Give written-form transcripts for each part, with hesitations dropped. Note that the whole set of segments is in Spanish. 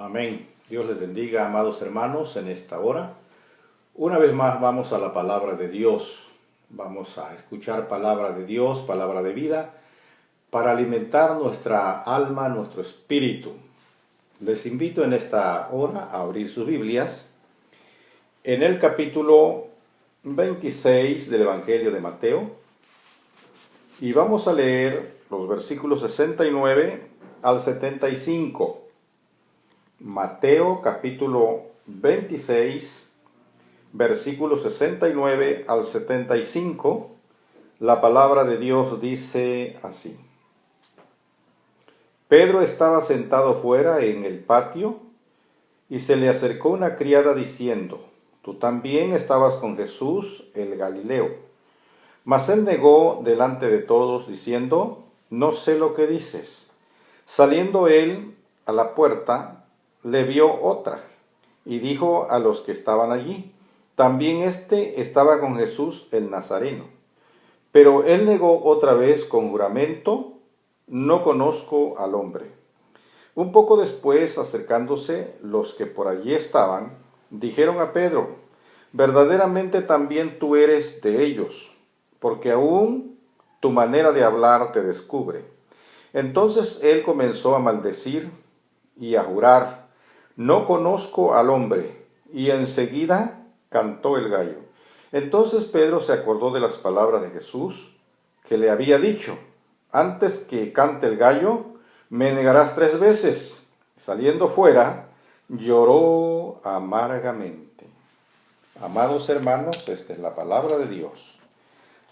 Amén. Dios les bendiga, amados hermanos, en esta hora. Una vez más vamos a la palabra de Dios. Vamos a escuchar palabra de Dios, palabra de vida, para alimentar nuestra alma, nuestro espíritu. Les invito en esta hora a abrir sus Biblias en el capítulo 26 del Evangelio de Mateo. Y vamos a leer los versículos 69 al 75. Mateo capítulo 26, versículos 69 al 75, la palabra de Dios dice así. Pedro estaba sentado fuera en el patio y se le acercó una criada diciendo: «Tú también estabas con Jesús el Galileo». Mas él negó delante de todos diciendo: «No sé lo que dices». Saliendo él a la puerta, le vio otra, y dijo a los que estaban allí: «También éste estaba con Jesús el Nazareno». Pero él negó otra vez con juramento: «No conozco al hombre». Un poco después, acercándose los que por allí estaban, dijeron a Pedro: «Verdaderamente también tú eres de ellos, porque aún tu manera de hablar te descubre». Entonces él comenzó a maldecir y a jurar: «No conozco al hombre». Y enseguida cantó el gallo. Entonces Pedro se acordó de las palabras de Jesús, que le había dicho: «Antes que cante el gallo, me negarás 3 veces». Saliendo fuera, lloró amargamente. Amados hermanos, esta es la palabra de Dios.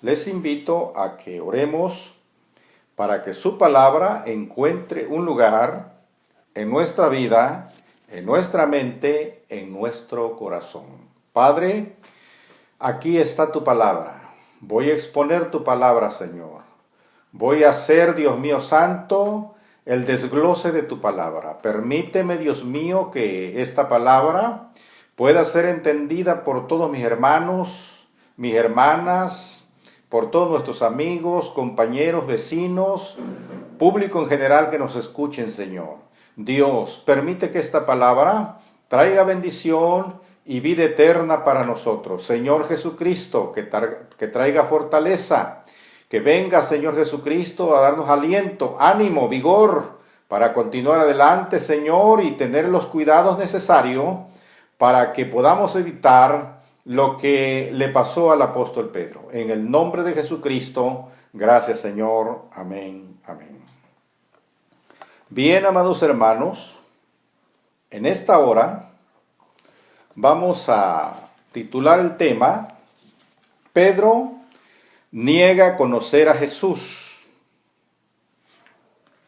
Les invito a que oremos para que su palabra encuentre un lugar en nuestra vida, en nuestra mente, en nuestro corazón. Padre, aquí está tu palabra. Voy a exponer tu palabra, Señor. Voy a hacer, Dios mío santo, el desglose de tu palabra. Permíteme, Dios mío, que esta palabra pueda ser entendida por todos mis hermanos, mis hermanas, por todos nuestros amigos, compañeros, vecinos, público en general que nos escuchen, Señor. Dios, permite que esta palabra traiga bendición y vida eterna para nosotros. Señor Jesucristo, que traiga fortaleza, que venga, Señor Jesucristo, a darnos aliento, ánimo, vigor, para continuar adelante, Señor, y tener los cuidados necesarios para que podamos evitar lo que le pasó al apóstol Pedro. En el nombre de Jesucristo, gracias, Señor. Amén, amén. Bien, amados hermanos, en esta hora vamos a titular el tema: Pedro niega conocer a Jesús.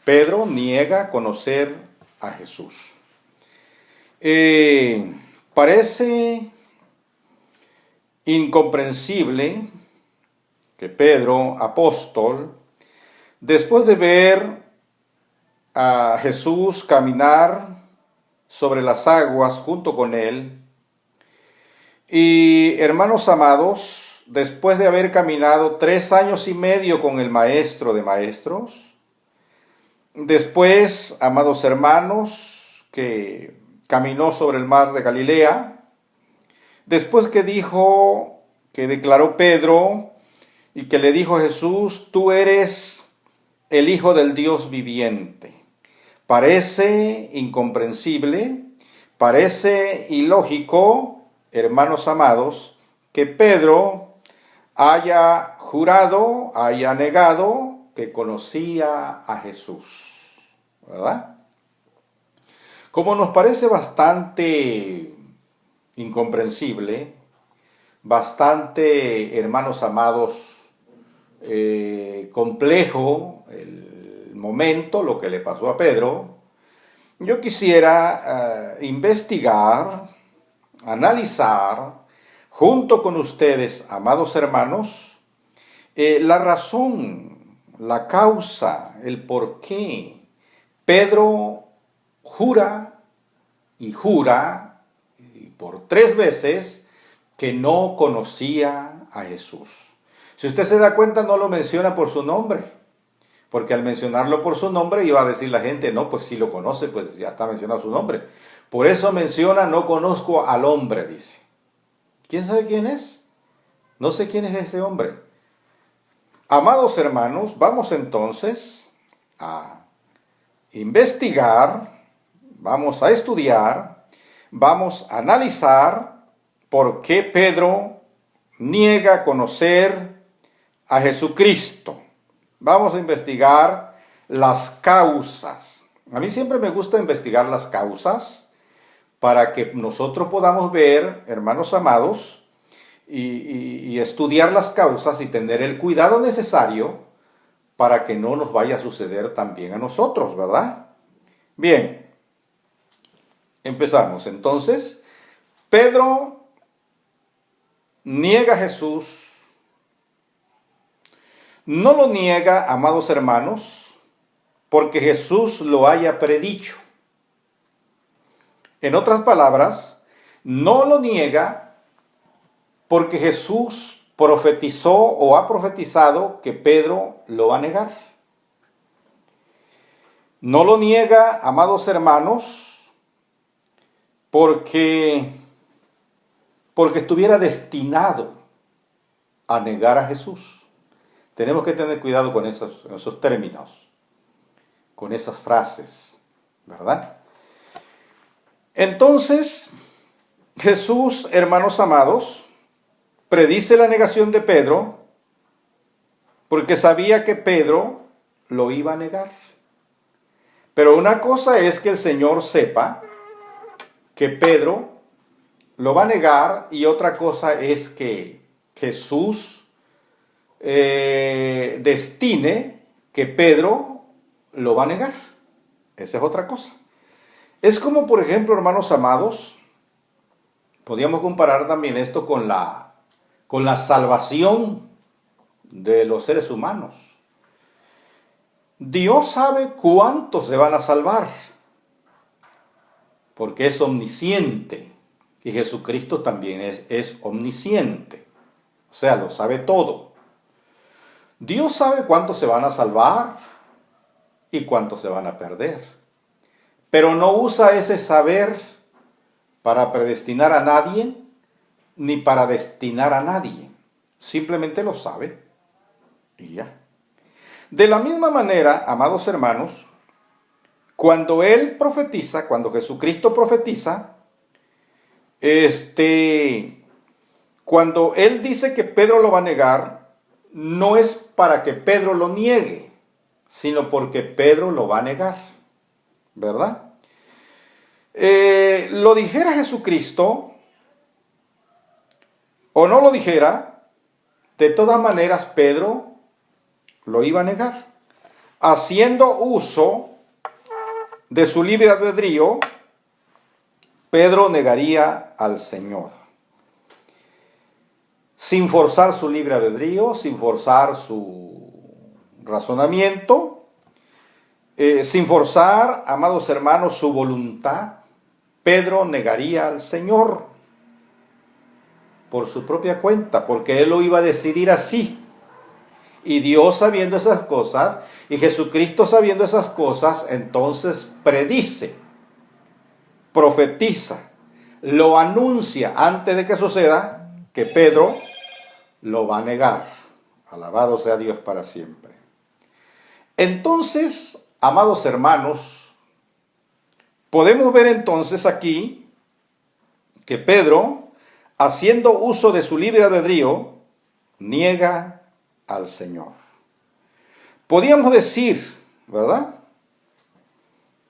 Pedro niega conocer a Jesús. Parece incomprensible que Pedro, apóstol, después de ver a Jesús caminar sobre las aguas junto con él, y hermanos amados, después de haber caminado 3 años y medio con el Maestro de Maestros, después, amados hermanos, que caminó sobre el mar de Galilea, después que declaró Pedro y que le dijo a Jesús: «Tú eres el Hijo del Dios viviente». Parece incomprensible, parece ilógico, hermanos amados, que Pedro haya jurado, haya negado que conocía a Jesús, ¿verdad? Como nos parece bastante incomprensible, bastante, hermanos amados, complejo el momento, lo que le pasó a Pedro, yo quisiera investigar, analizar, junto con ustedes, amados hermanos, la razón, la causa, el por qué Pedro jura y por 3 veces que no conocía a Jesús. Si usted se da cuenta, no lo menciona por su nombre. porque al mencionarlo por su nombre iba a decir la gente, no, pues si lo conoce, pues ya está mencionado su nombre. Por eso menciona, no conozco al hombre, dice. ¿Quién sabe quién es? No sé quién es ese hombre. Amados hermanos, vamos entonces a investigar, vamos a estudiar, vamos a analizar por qué Pedro niega conocer a Jesucristo. Vamos a investigar las causas. A mí siempre me gusta investigar las causas para que nosotros podamos ver, hermanos amados, y estudiar las causas y tener el cuidado necesario para que no nos vaya a suceder también a nosotros, ¿verdad? Bien, empezamos. Entonces, Pedro niega a Jesús. No lo niega, amados hermanos, porque Jesús lo haya predicho. En otras palabras, no lo niega porque Jesús profetizó o ha profetizado que Pedro lo va a negar. No lo niega, amados hermanos, porque estuviera destinado a negar a Jesús. Tenemos que tener cuidado con esos términos, con esas frases, ¿verdad? Entonces, Jesús, hermanos amados, predice la negación de Pedro porque sabía que Pedro lo iba a negar. Pero una cosa es que el Señor sepa que Pedro lo va a negar y otra cosa es que Jesús destine que Pedro lo va a negar. Esa es otra cosa. Es como, por ejemplo, hermanos amados, podríamos comparar también esto con la salvación de los seres humanos. Dios sabe cuántos se van a salvar, porque es omnisciente, y Jesucristo también es omnisciente, o sea, lo sabe todo. Dios sabe cuántos se van a salvar y cuántos se van a perder, pero no usa ese saber para predestinar a nadie, ni para destinar a nadie. Simplemente lo sabe y ya. De la misma manera, amados hermanos, cuando Él profetiza, cuando Jesucristo profetiza, cuando Él dice que Pedro lo va a negar, no es para que Pedro lo niegue, sino porque Pedro lo va a negar, ¿verdad? Lo dijera Jesucristo o no lo dijera, de todas maneras Pedro lo iba a negar. Haciendo uso de su libre albedrío, Pedro negaría al Señor. Sin forzar su libre albedrío, sin forzar su razonamiento, sin forzar, amados hermanos, su voluntad, Pedro negaría al Señor por su propia cuenta, porque él lo iba a decidir así. Y Dios sabiendo esas cosas, y Jesucristo sabiendo esas cosas, entonces predice, profetiza, lo anuncia antes de que suceda, que Pedro lo va a negar. Alabado sea Dios para siempre. Entonces, amados hermanos, podemos ver entonces aquí que Pedro, haciendo uso de su libre albedrío, niega al Señor. Podíamos decir, ¿verdad?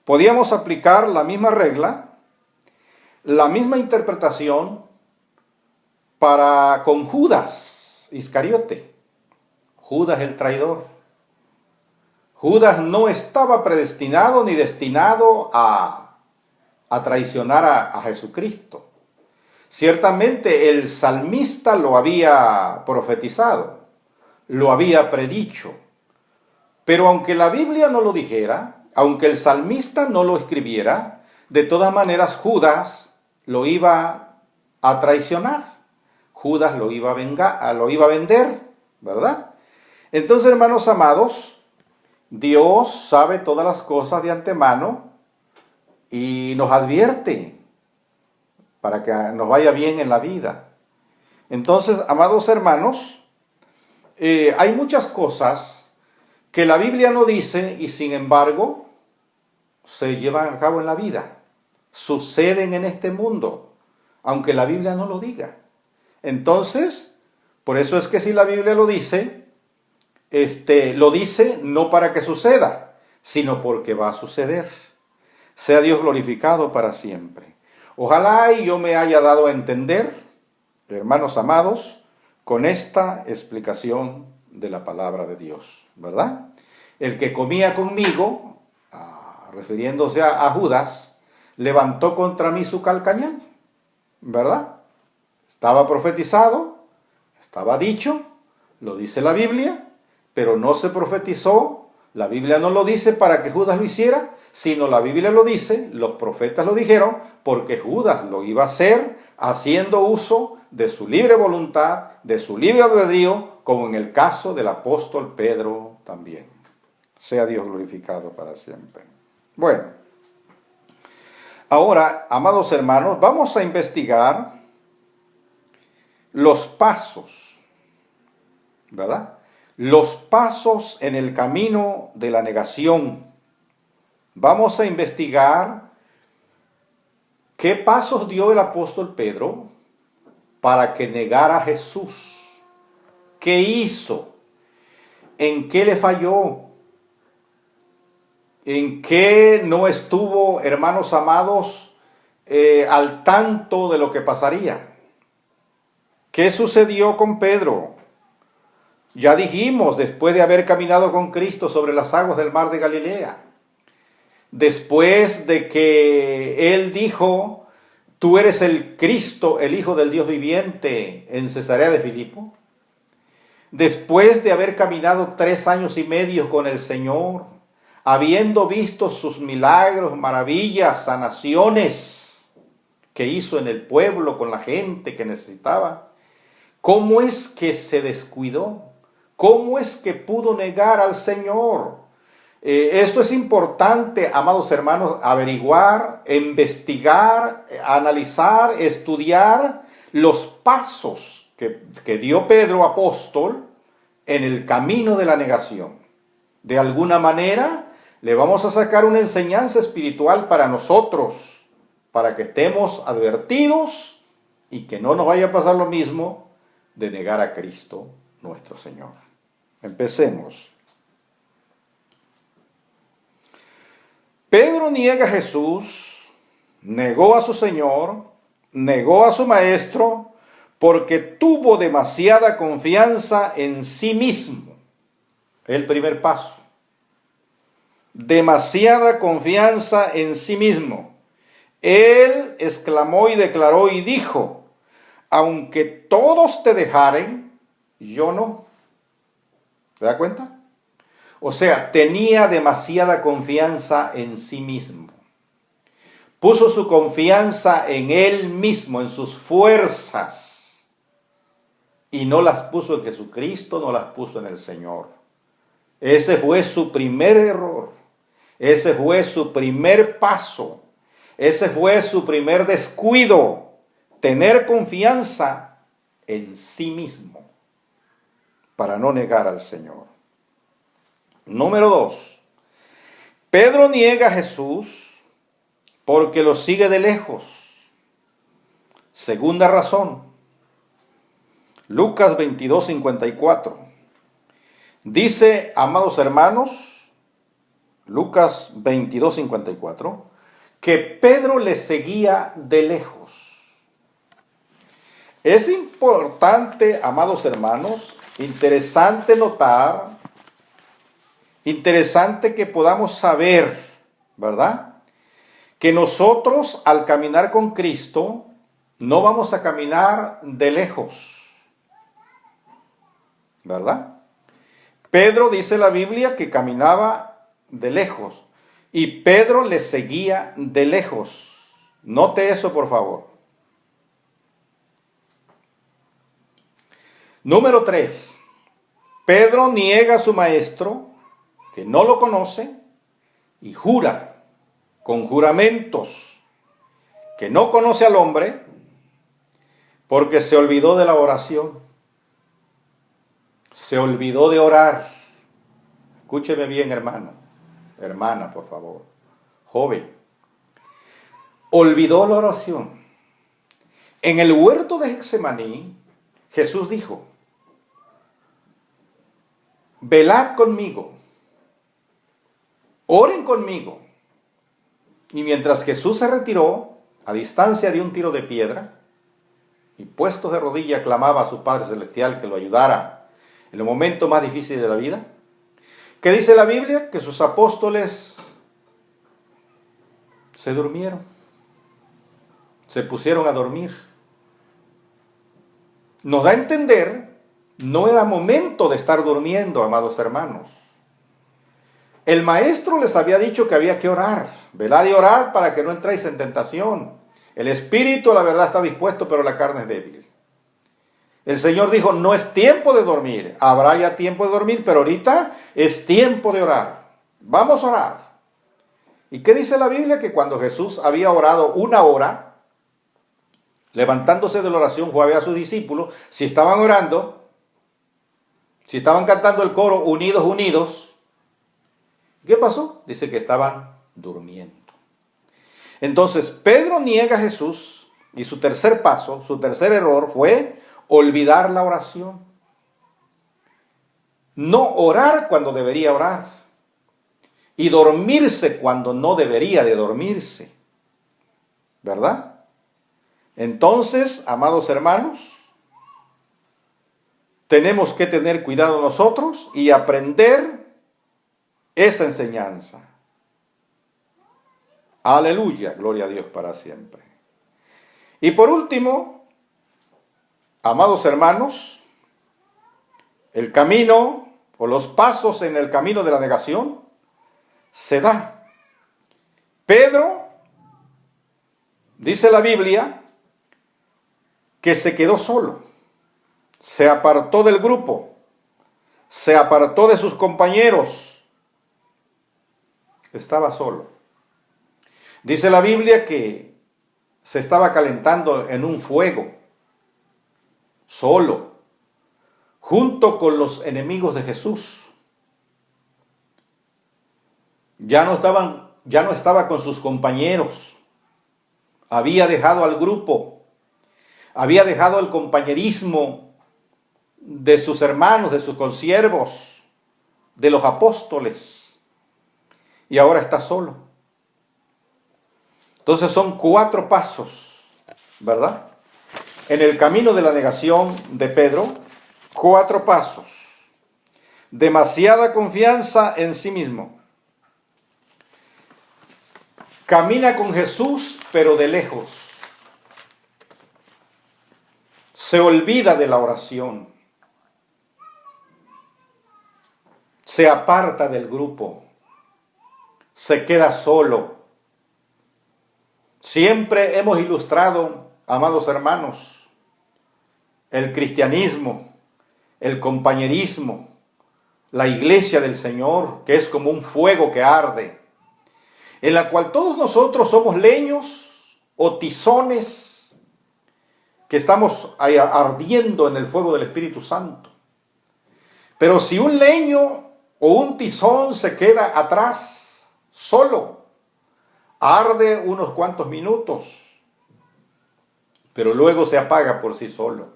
Podíamos aplicar la misma regla, la misma interpretación con Judas Iscariote. Judas el traidor. Judas no estaba predestinado ni destinado a traicionar a Jesucristo. Ciertamente el salmista lo había profetizado, lo había predicho, pero aunque la Biblia no lo dijera, aunque el salmista no lo escribiera, de todas maneras Judas lo iba a traicionar, Judas lo iba a vender, ¿verdad? Entonces, hermanos amados, Dios sabe todas las cosas de antemano y nos advierte para que nos vaya bien en la vida. Entonces, amados hermanos, hay muchas cosas que la Biblia no dice y sin embargo se llevan a cabo en la vida, suceden en este mundo, aunque la Biblia no lo diga. Entonces, por eso es que si la Biblia lo dice no para que suceda, sino porque va a suceder. Sea Dios glorificado para siempre. Ojalá y yo me haya dado a entender, hermanos amados, con esta explicación de la palabra de Dios, ¿verdad? El que comía conmigo, refiriéndose a Judas, levantó contra mí su calcañal, ¿verdad? Estaba profetizado, estaba dicho, lo dice la Biblia, pero no se profetizó, la Biblia no lo dice para que Judas lo hiciera, sino la Biblia lo dice, los profetas lo dijeron, porque Judas lo iba a hacer haciendo uso de su libre voluntad, de su libre albedrío, como en el caso del apóstol Pedro también. Sea Dios glorificado para siempre. Bueno, ahora, amados hermanos, vamos a investigar los pasos, ¿verdad? Los pasos en el camino de la negación. Vamos a investigar qué pasos dio el apóstol Pedro para que negara a Jesús. ¿Qué hizo? ¿En qué le falló? ¿En qué no estuvo, hermanos amados, al tanto de lo que pasaría? ¿Qué sucedió con Pedro? Ya dijimos, después de haber caminado con Cristo sobre las aguas del mar de Galilea, después de que Él dijo, tú eres el Cristo, el Hijo del Dios viviente, en Cesarea de Filipo, después de haber caminado 3 años y medio con el Señor, habiendo visto sus milagros, maravillas, sanaciones que hizo en el pueblo con la gente que necesitaba, ¿cómo es que se descuidó? ¿Cómo es que pudo negar al Señor? Esto es importante, amados hermanos, averiguar, investigar, analizar, estudiar los pasos que dio Pedro apóstol en el camino de la negación. De alguna manera le vamos a sacar una enseñanza espiritual para nosotros, para que estemos advertidos y que no nos vaya a pasar lo mismo de negar a Cristo nuestro Señor. Empecemos. Pedro niega a Jesús, negó a su Señor, negó a su Maestro, porque tuvo demasiada confianza en sí mismo. El primer paso. Demasiada confianza en sí mismo. Él exclamó y declaró y dijo, aunque todos te dejaren, yo no. ¿Se da cuenta? O sea, tenía demasiada confianza en sí mismo. Puso su confianza en él mismo, en sus fuerzas. Y no las puso en Jesucristo, no las puso en el Señor. Ese fue su primer error. Ese fue su primer paso. Ese fue su primer descuido. Tener confianza en sí mismo para no negar al Señor. Número 2. Pedro niega a Jesús porque lo sigue de lejos. Segunda razón. Lucas 22:54. Dice, amados hermanos, Lucas 22:54, que Pedro le seguía de lejos. Es importante, amados hermanos, interesante notar, interesante que podamos saber, ¿verdad? Que nosotros al caminar con Cristo no vamos a caminar de lejos, ¿verdad? Pedro dice la Biblia que caminaba de lejos y Pedro le seguía de lejos. Note eso, por favor. Número 3. Pedro niega a su maestro, que no lo conoce y jura con juramentos que no conoce al hombre porque se olvidó de la oración. Se olvidó de orar. Escúcheme bien, hermano, hermana, por favor, joven. Olvidó la oración. En el huerto de Getsemaní, Jesús dijo: velad conmigo, oren conmigo. Y mientras Jesús se retiró a distancia de un tiro de piedra y puesto de rodillas clamaba a su Padre Celestial que lo ayudara en los momentos más difíciles de la vida, ¿qué dice la Biblia? Que sus apóstoles se durmieron, se pusieron a dormir. Nos da a entender, no era momento de estar durmiendo, amados hermanos. El maestro les había dicho que había que orar. Velad y orad para que no entréis en tentación. El espíritu, la verdad, está dispuesto, pero la carne es débil. El Señor dijo, no es tiempo de dormir. Habrá ya tiempo de dormir, pero ahorita es tiempo de orar. Vamos a orar. ¿Y qué dice la Biblia? Que cuando Jesús había orado 1 hora, levantándose de la oración, fue a ver a sus discípulos, si estaban orando, si estaban cantando el coro, unidos, unidos. ¿Qué pasó? Dice que estaban durmiendo. Entonces, Pedro niega a Jesús y su tercer paso, su tercer error fue olvidar la oración. No orar cuando debería orar y dormirse cuando no debería de dormirse. ¿Verdad? Entonces, amados hermanos, tenemos que tener cuidado nosotros y aprender esa enseñanza. Aleluya, gloria a Dios para siempre. Y por último, amados hermanos, el camino o los pasos en el camino de la negación se da. Pedro, dice la Biblia, que se quedó solo, se apartó del grupo, se apartó de sus compañeros, estaba solo. Dice la Biblia que se estaba calentando en un fuego, solo, junto con los enemigos de Jesús. Ya no estaba con sus compañeros, había dejado al grupo, había dejado el compañerismo de sus hermanos, de sus consiervos, de los apóstoles, y ahora está solo. Entonces son 4 pasos, ¿verdad? En el camino de la negación de Pedro, 4 pasos. Demasiada confianza en sí mismo. Camina con Jesús, pero de lejos. Se olvida de la oración. Se aparta del grupo. Se queda solo. Siempre hemos ilustrado, amados hermanos, el cristianismo, el compañerismo, la iglesia del Señor, que es como un fuego que arde, en la cual todos nosotros somos leños o tizones que estamos ahí ardiendo en el fuego del Espíritu Santo. Pero si un leño o un tizón se queda atrás, solo, arde unos cuantos minutos, pero luego se apaga por sí solo.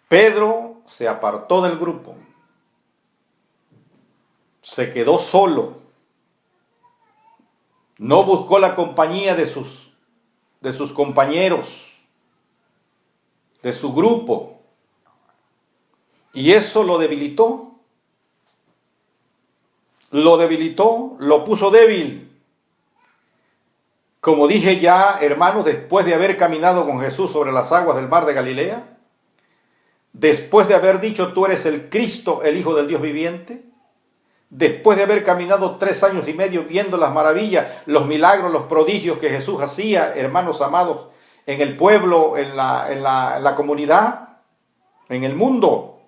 Pedro se apartó del grupo, se quedó solo, no buscó la compañía de sus compañeros, de su grupo, y eso lo debilitó. Lo puso débil. Como dije ya, hermanos, después de haber caminado con Jesús sobre las aguas del mar de Galilea, después de haber dicho, tú eres el Cristo, el Hijo del Dios viviente, después de haber caminado 3 años y medio viendo las maravillas, los milagros, los prodigios que Jesús hacía, hermanos amados, en el pueblo, en la comunidad, en el mundo,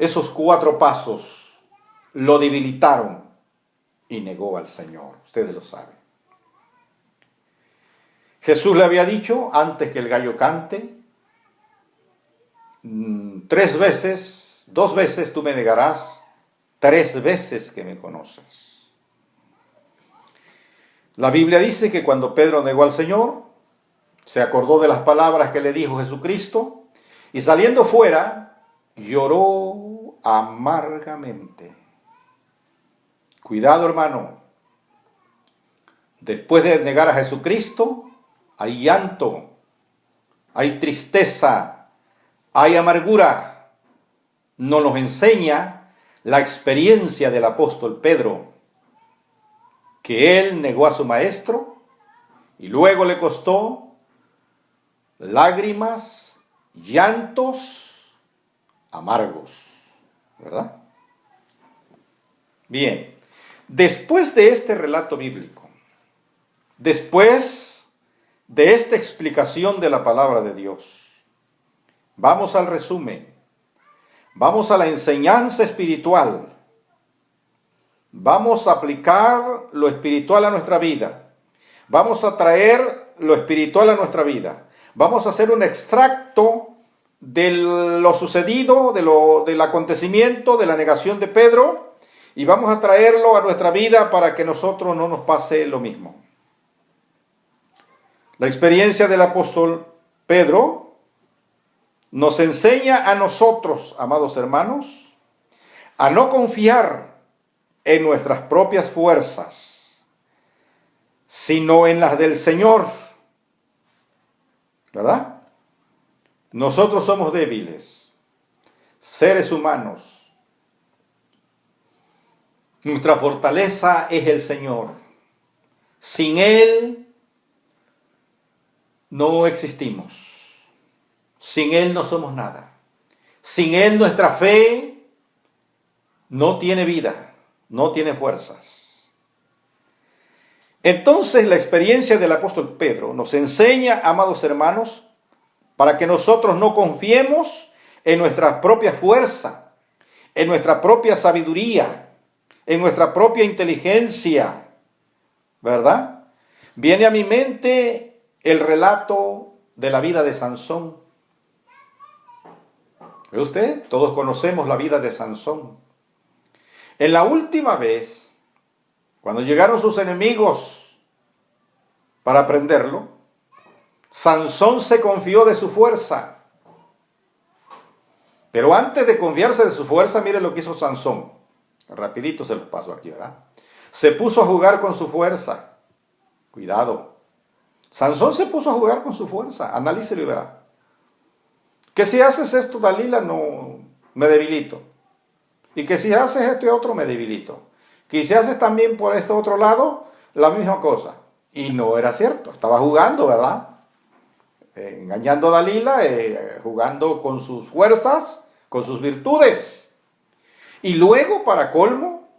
esos 4 pasos lo debilitaron y negó al Señor. Ustedes lo saben. Jesús le había dicho, antes que el gallo cante, 3 veces, 2 veces tú me negarás, 3 veces que me conoces. La Biblia dice que cuando Pedro negó al Señor, se acordó de las palabras que le dijo Jesucristo, y saliendo fuera, lloró amargamente. Cuidado, hermano. Después de negar a Jesucristo, hay llanto, hay tristeza, hay amargura. Nos lo enseña la experiencia del apóstol Pedro, que él negó a su maestro y luego le costó lágrimas, llantos amargos, ¿verdad? Bien, después de este relato bíblico, después de esta explicación de la palabra de Dios, vamos al resumen, vamos a la enseñanza espiritual, vamos a aplicar lo espiritual a nuestra vida, vamos a traer lo espiritual a nuestra vida, vamos a hacer un extracto de lo sucedido, del acontecimiento, de la negación de Pedro, y vamos a traerlo a nuestra vida para que nosotros no nos pase lo mismo. La experiencia del apóstol Pedro nos enseña a nosotros, amados hermanos, a no confiar en nuestras propias fuerzas, sino en las del Señor, ¿verdad? Nosotros somos débiles, seres humanos. Nuestra fortaleza es el Señor. Sin Él no existimos. Sin Él no somos nada. Sin Él nuestra fe no tiene vida, no tiene fuerzas. Entonces la experiencia del apóstol Pedro nos enseña, amados hermanos, para que nosotros no confiemos en nuestra propia fuerza, en nuestra propia sabiduría, en nuestra propia inteligencia, ¿verdad? Viene a mi mente el relato de la vida de Sansón. ¿Ve usted? Todos conocemos la vida de Sansón. En la última vez, cuando llegaron sus enemigos para prenderlo, Sansón se confió de su fuerza. Pero antes de confiarse de su fuerza, mire lo que hizo Sansón. Rapidito se los paso aquí, ¿verdad? Se puso a jugar con su fuerza. Cuidado. Sansón se puso a jugar con su fuerza. Analícelo y verá. Que si haces esto, Dalila, no me debilito. Y que si haces esto y otro, me debilito. Que si haces también por este otro lado, la misma cosa. Y no era cierto. Estaba jugando, ¿verdad? Engañando a Dalila, jugando con sus fuerzas, con sus virtudes. Y luego, para colmo,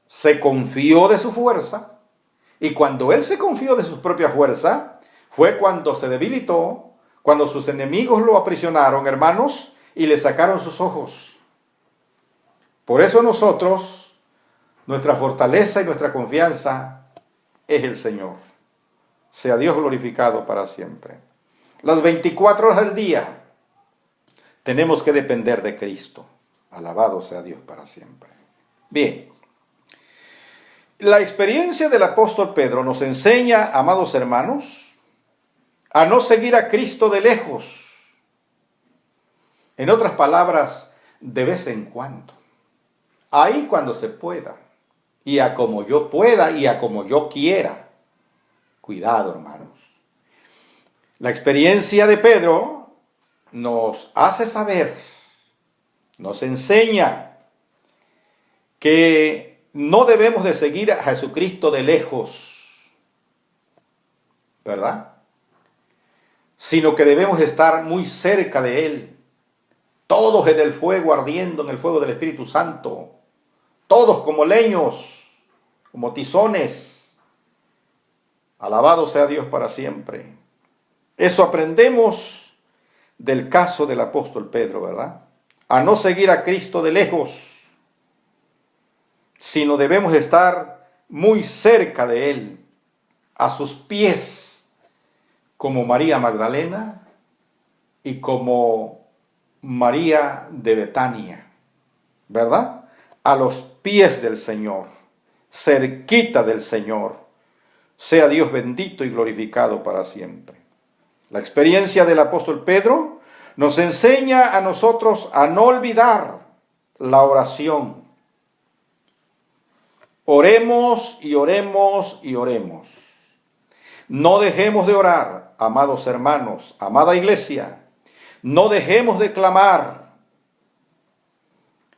se confió de su fuerza. Y cuando él se confió de su propia fuerza, fue cuando se debilitó, cuando sus enemigos lo aprisionaron, hermanos, y le sacaron sus ojos. Por eso nosotros, nuestra fortaleza y nuestra confianza es el Señor. Sea Dios glorificado para siempre. Las 24 horas del día tenemos que depender de Cristo. Alabado sea Dios para siempre. Bien. La experiencia del apóstol Pedro nos enseña, amados hermanos, a no seguir a Cristo de lejos. En otras palabras, de vez en cuando. Ahí cuando se pueda. Y a como yo pueda y a como yo quiera. Cuidado, hermanos. La experiencia de Pedro nos hace saber, nos enseña que no debemos de seguir a Jesucristo de lejos, ¿verdad? Sino que debemos estar muy cerca de Él, todos en el fuego ardiendo, en el fuego del Espíritu Santo, todos como leños, como tizones. Alabado sea Dios para siempre. Eso aprendemos del caso del apóstol Pedro, ¿verdad? a no seguir a Cristo de lejos, sino debemos estar muy cerca de Él, a sus pies, como María Magdalena y como María de Betania, ¿verdad? A los pies del Señor, cerquita del Señor. Sea Dios bendito y glorificado para siempre. La experiencia del apóstol Pedro nos enseña a nosotros a no olvidar la oración. Oremos y oremos y oremos. No dejemos de orar, amados hermanos, amada iglesia. No dejemos de clamar.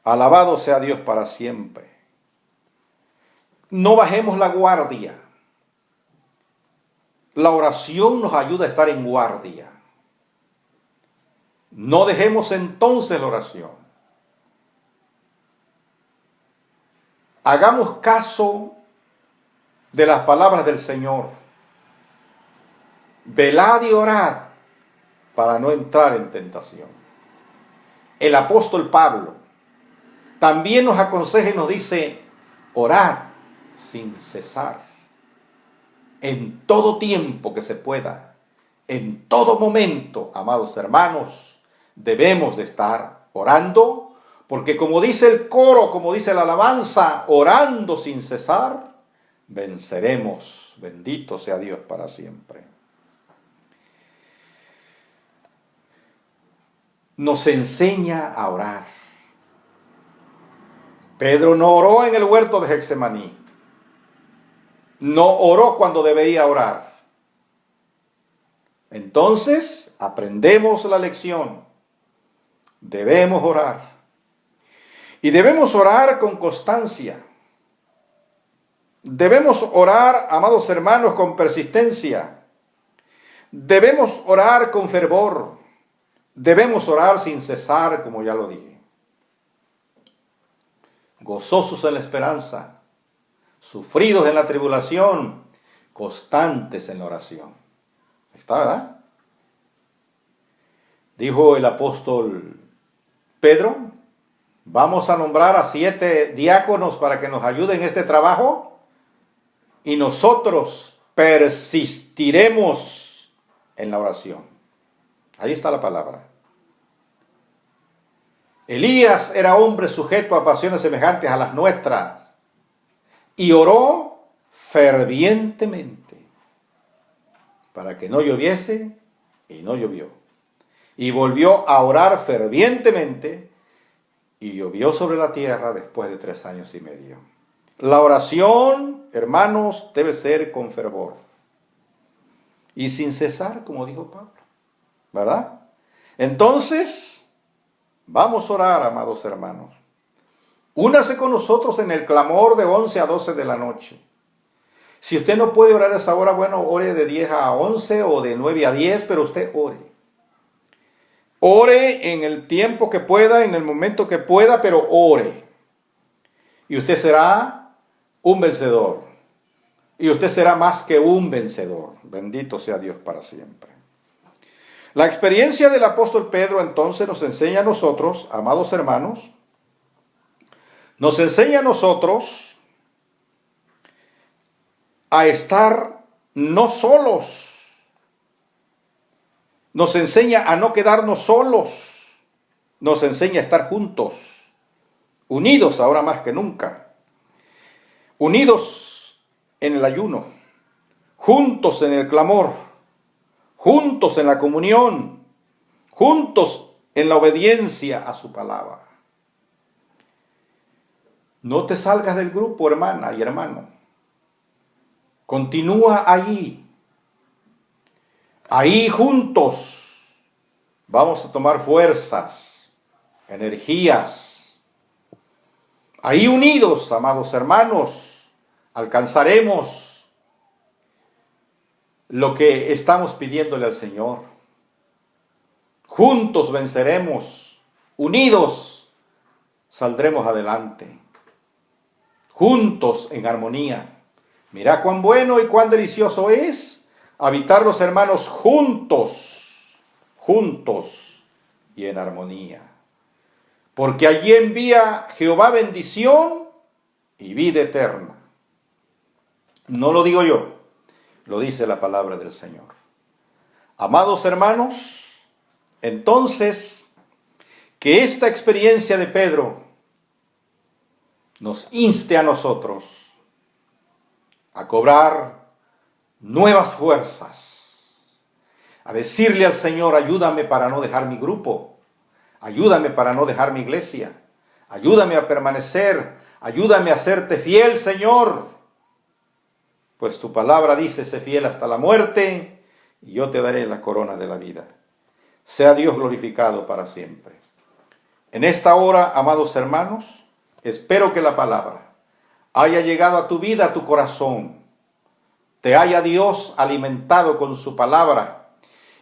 Alabado sea Dios para siempre. No bajemos la guardia. La oración nos ayuda a estar en guardia. No dejemos entonces la oración. Hagamos caso de las palabras del Señor. Velad y orad para no entrar en tentación. El apóstol Pablo también nos aconseja y nos dice, orad sin cesar. En todo tiempo que se pueda, en todo momento, amados hermanos, debemos de estar orando, porque como dice el coro, como dice la alabanza, orando sin cesar, venceremos. Bendito sea Dios para siempre. Nos enseña a orar. Pedro no oró en el huerto de Getsemaní. No oró cuando debería orar. Entonces, aprendemos la lección. Debemos orar. Y debemos orar con constancia. Debemos orar, amados hermanos, con persistencia. Debemos orar con fervor. Debemos orar sin cesar, como ya lo dije. Gozosos en la esperanza, sufridos en la tribulación, constantes en la oración. ¿Está, verdad? Dijo el apóstol Pedro, vamos a nombrar a 7 diáconos para que nos ayuden en este trabajo y nosotros persistiremos en la oración. Ahí está la palabra. Elías era hombre sujeto a pasiones semejantes a las nuestras y oró fervientemente para que no lloviese y no llovió. Y volvió a orar fervientemente y llovió sobre la tierra después de 3 años y medio. La oración, hermanos, debe ser con fervor y sin cesar, como dijo Pablo, ¿verdad? Entonces, vamos a orar, amados hermanos. Únase con nosotros en el clamor de 11 a 12 de la noche. Si usted no puede orar a esa hora, bueno, ore de 10 a 11 o de 9 a 10, pero usted ore. Ore en el tiempo que pueda, en el momento que pueda, pero ore. Y usted será un vencedor. Y usted será más que un vencedor. Bendito sea Dios para siempre. La experiencia del apóstol Pedro entonces nos enseña a nosotros, amados hermanos, nos enseña a nosotros a estar no solos. Nos enseña a no quedarnos solos. Nos enseña a estar juntos, unidos ahora más que nunca. Unidos en el ayuno, juntos en el clamor, juntos en la comunión, juntos en la obediencia a su palabra. No te salgas del grupo, hermana y hermano. Continúa allí. Ahí juntos vamos a tomar fuerzas, energías. Ahí unidos, amados hermanos, alcanzaremos lo que estamos pidiéndole al Señor. Juntos venceremos, unidos saldremos adelante. Juntos en armonía. Mira cuán bueno y cuán delicioso es habitar los hermanos juntos y en armonía. porque allí envía Jehová bendición y vida eterna. No lo digo yo, lo dice la palabra del Señor. Amados hermanos, entonces, que esta experiencia de Pedro nos inste a nosotros a cobrar nuevas fuerzas, a decirle al Señor, ayúdame para no dejar mi grupo, ayúdame para no dejar mi iglesia, ayúdame a permanecer, ayúdame a serte fiel, Señor, pues tu palabra dice, sé fiel hasta la muerte, y yo te daré la corona de la vida. Sea Dios glorificado para siempre. En esta hora, amados hermanos, espero que la palabra haya llegado a tu vida, a tu corazón, te haya Dios alimentado con su palabra,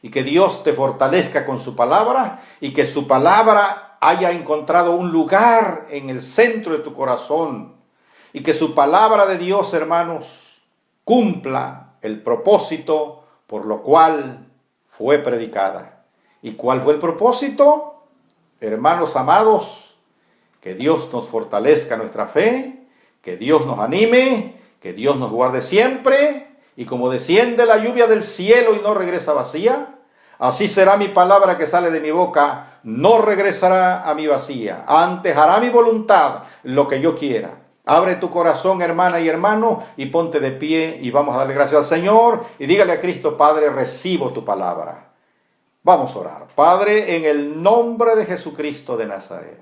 y que Dios te fortalezca con su palabra, y que su palabra haya encontrado un lugar en el centro de tu corazón, y que su palabra de Dios, hermanos, cumpla el propósito por lo cual fue predicada. ¿Y cuál fue el propósito? Hermanos amados, que Dios nos fortalezca nuestra fe, que Dios nos anime, que Dios nos guarde siempre, y como desciende la lluvia del cielo y no regresa vacía, así será mi palabra que sale de mi boca, no regresará a mi vacía, antes hará mi voluntad, lo que yo quiera. Abre tu corazón, hermana y hermano, y ponte de pie y vamos a darle gracias al Señor y dígale a Cristo, Padre, recibo tu palabra. Vamos a orar. Padre, en el nombre de Jesucristo de Nazaret,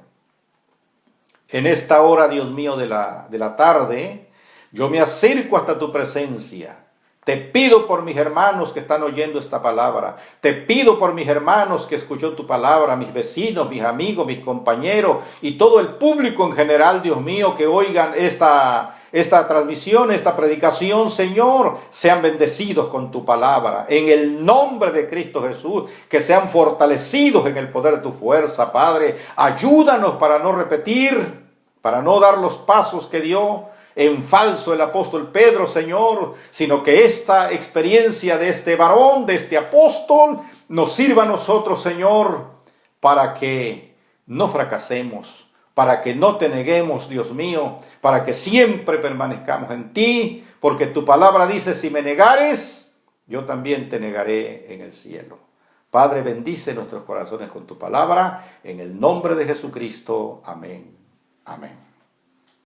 en esta hora, Dios mío, de la tarde, yo me acerco hasta tu presencia. Te pido por mis hermanos que están oyendo esta palabra. Te pido por mis hermanos que escuchó tu palabra, mis vecinos, mis amigos, mis compañeros y todo el público en general, Dios mío, que oigan esta transmisión, esta predicación, Señor, sean bendecidos con tu palabra. En el nombre de Cristo Jesús, que sean fortalecidos en el poder de tu fuerza, Padre. Ayúdanos para no repetir, para no dar los pasos que dio en falso el apóstol Pedro, Señor, sino que esta experiencia de este varón, de este apóstol, nos sirva a nosotros, Señor, para que no fracasemos, para que no te neguemos, Dios mío, para que siempre permanezcamos en ti, porque tu palabra dice, si me negares, yo también te negaré en el cielo. Padre, bendice nuestros corazones con tu palabra, en el nombre de Jesucristo. Amén. Amén.